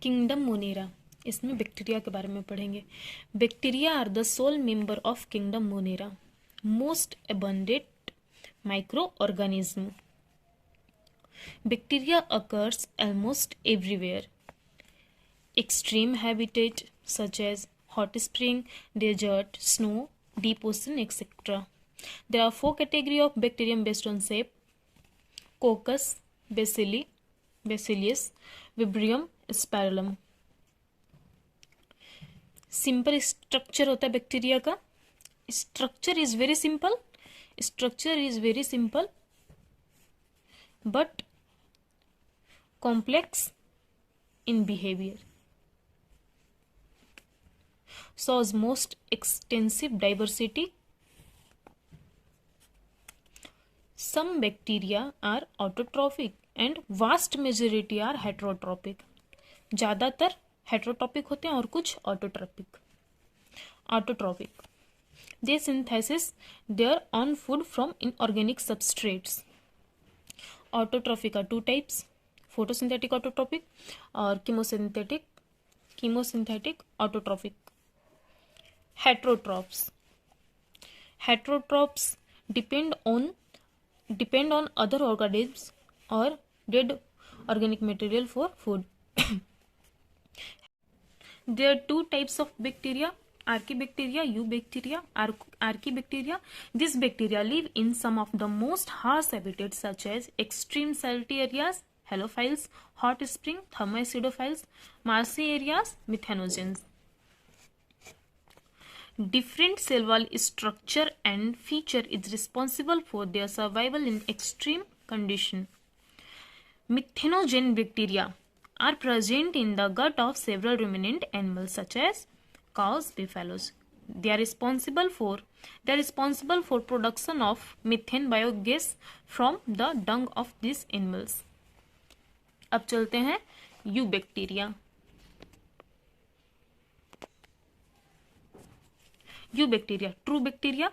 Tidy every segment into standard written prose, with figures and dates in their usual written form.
Kingdom Monera, इसमें bacteria के बारे में पढ़ेंगे। Bacteria are the sole member of kingdom Monera, most abundant microorganism. Bacteria occurs almost everywhere. Extreme habitat such as hot spring, desert, snow, deep ocean, etc. There are 4 categories of bacterium based on shape: Coccus, Bacillus, Vibrio, Spirillum. Simple structure होता है bacteria का. Structure is very simple but complex in behavior. Shows most extensive diversity. Some bacteria are autotrophic and vast majority are heterotrophic. ज़्यादातर heterotrophic होते हैं और कुछ autotrophic. They synthesize their own food from inorganic substrates. Autotrophic are 2 types: photosynthetic autotrophic और chemosynthetic autotrophic. Heterotrophs depend on other organisms or dead organic material for food. There are 2 types of bacteria: Archaebacteria, Eubacteria. Archaebacteria. These bacteria live in some of the most harsh habitats such as extreme salty areas, halophiles, hot spring, thermoacidophiles, marshy areas, methanogens. Different cell wall structure and feature is responsible for their survival in extreme condition. Methanogen bacteria are present in the gut of several ruminant animals such as cows, buffaloes. They are responsible for production of methane biogas from the dung of these animals. अब चलते हैं eubacteria. Eubacteria, true bacteria,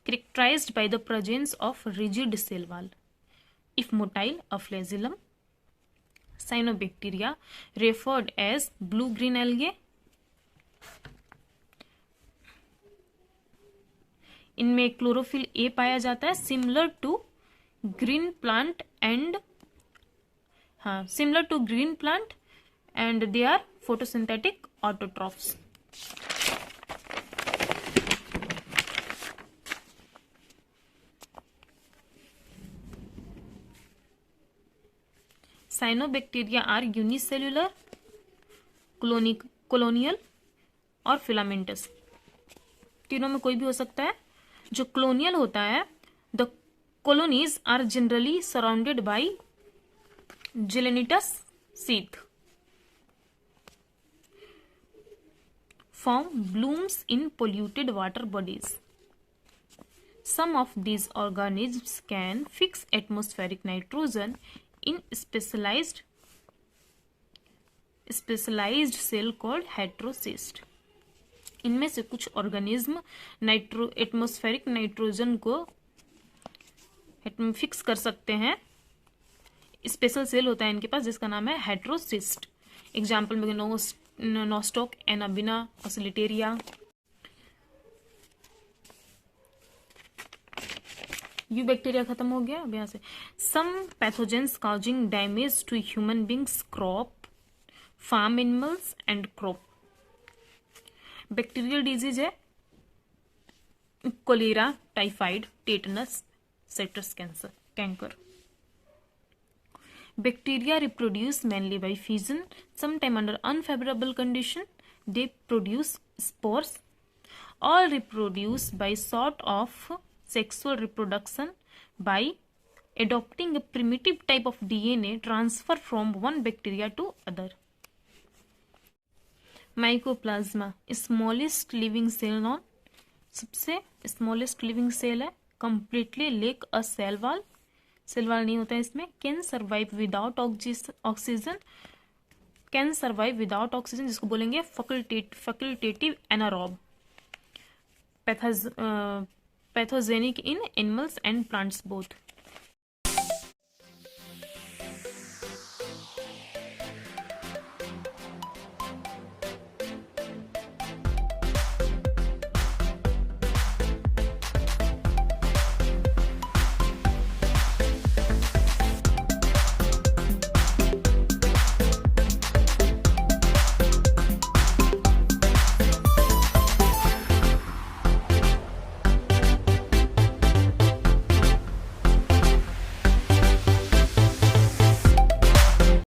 characterized by the presence of rigid cell wall. If motile, a flagellum. Cyanobacteria, referred as blue-green algae. इनमें chlorophyll A पाया जाता है, similar to green plant and they are photosynthetic autotrophs. Cyanobacteria are unicellular, colonial और filamentous. तीनों में कोई भी हो सकता है. जो colonial होता है, the colonies are generally surrounded by gelatinous sheath. Form blooms in polluted water bodies. Some of these organisms can fix atmospheric nitrogen in specialized cell called heterocyst. इनमें से कुछ ऑर्गेनिज्म एटमॉस्फेरिक नाइट्रोजन को fix कर सकते हैं. Special cell होता है इनके पास जिसका नाम है हेटेरोसिस्ट. एग्जाम्पल में नोस्टॉक, एनाबिना, ऑसिलिटेरिया. यूबैक्टीरिया खत्म हो गया. अब यहाँ से some pathogens causing damage to human beings, crop, farm animals and crop. Bacterial disease है cholera, typhoid, tetanus, citrus canker. Bacteria reproduce mainly by fission. Sometime under unfavorable condition, they produce spores. All reproduce by sort of sexual reproduction by adopting a primitive type of DNA transfer from one bacteria to other. Mycoplasma, smallest living cell known. सबसे smallest living cell है. Completely lack a cell wall. Cell wall नहीं होता है इसमें. Can survive without oxygen, जिसको बोलेंगे facultative anaerobe. Pathogenic in animals and plants both.